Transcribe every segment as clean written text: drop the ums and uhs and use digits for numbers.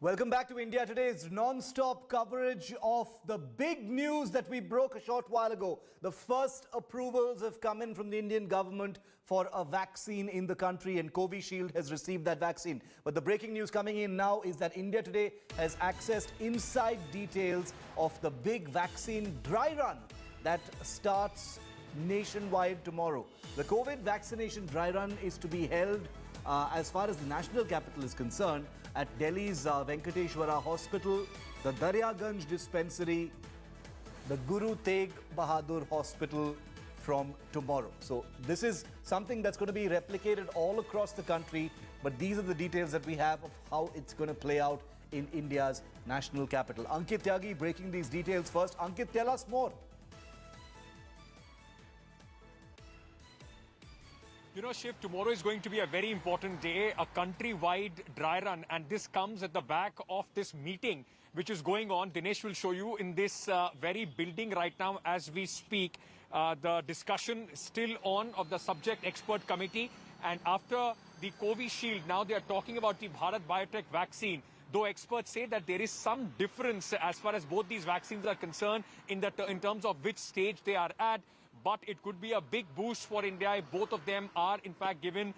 Welcome back to India Today's non-stop coverage of the big news that we broke a short while ago. The first approvals have come in from the Indian government for a vaccine in the country, and Covishield has received that vaccine. But the breaking news coming in now is that India Today has accessed inside details of the big vaccine dry run that starts nationwide tomorrow. The COVID vaccination dry run is to be held as far as the national capital is concerned, at Delhi's Venkateshwara Hospital, the Daryaganj Dispensary, the Guru Tegh Bahadur Hospital from tomorrow. So this is something that's going to be replicated all across the country, but these are the details that we have of how it's going to play out in India's national capital. Ankit Tyagi breaking these details first. Ankit, tell us more. You know, Shiv, tomorrow is going to be a very important day, a countrywide dry run, and this comes at the back of this meeting which is going on. Dinesh will show you in this very building right now as we speak. The discussion is still on of the subject expert committee, and after the Covishield, now they are talking about the Bharat Biotech vaccine. Though experts say that there is some difference as far as both these vaccines are concerned in terms of which stage they are at. But it could be a big boost for India if both of them are, in fact, given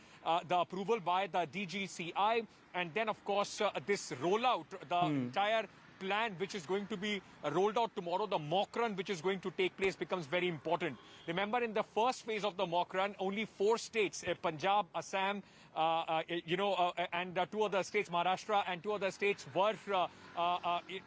the approval by the DGCI. And then, of course, this rollout, the entire plan which is going to be rolled out tomorrow, the mock run which is going to take place, becomes very important. Remember, in the first phase of the mock run, only 4 states, Punjab, Assam, and 2 other states, Maharashtra, and 2 other states were,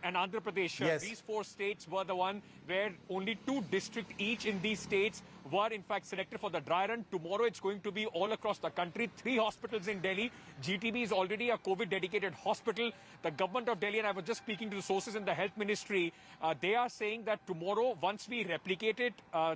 and Andhra Pradesh. Yes. These 4 states were the one where only 2 districts each in these states were in fact selected for the dry run. Tomorrow it's going to be all across the country. 3 hospitals in Delhi. GTB is already a COVID dedicated hospital. The government of Delhi, and I was just speaking to the sources in the health ministry, they are saying that tomorrow, once we replicate it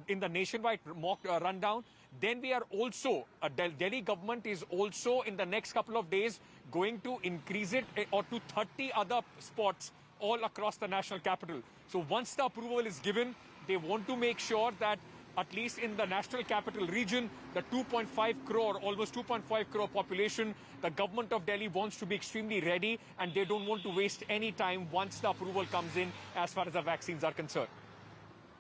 in the nationwide mock rundown, then we are also, Delhi government is also in the next couple of days going to increase it or to 30 other spots all across the national capital. So once the approval is given, they want to make sure that at least in the national capital region, the 2.5 crore, almost 2.5 crore population, the government of Delhi wants to be extremely ready, and they don't want to waste any time once the approval comes in as far as the vaccines are concerned.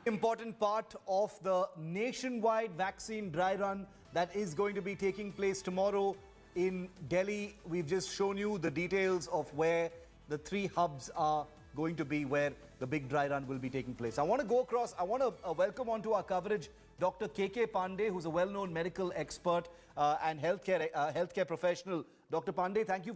Important part of the nationwide vaccine dry run that is going to be taking place tomorrow in Delhi. We've just shown you the details of where the 3 hubs are going to be, where the big dry run will be taking place. I want to go across, I want to welcome onto our coverage Dr. K.K. Pandey, who's a well-known medical expert and healthcare professional. Dr. Pandey, thank you for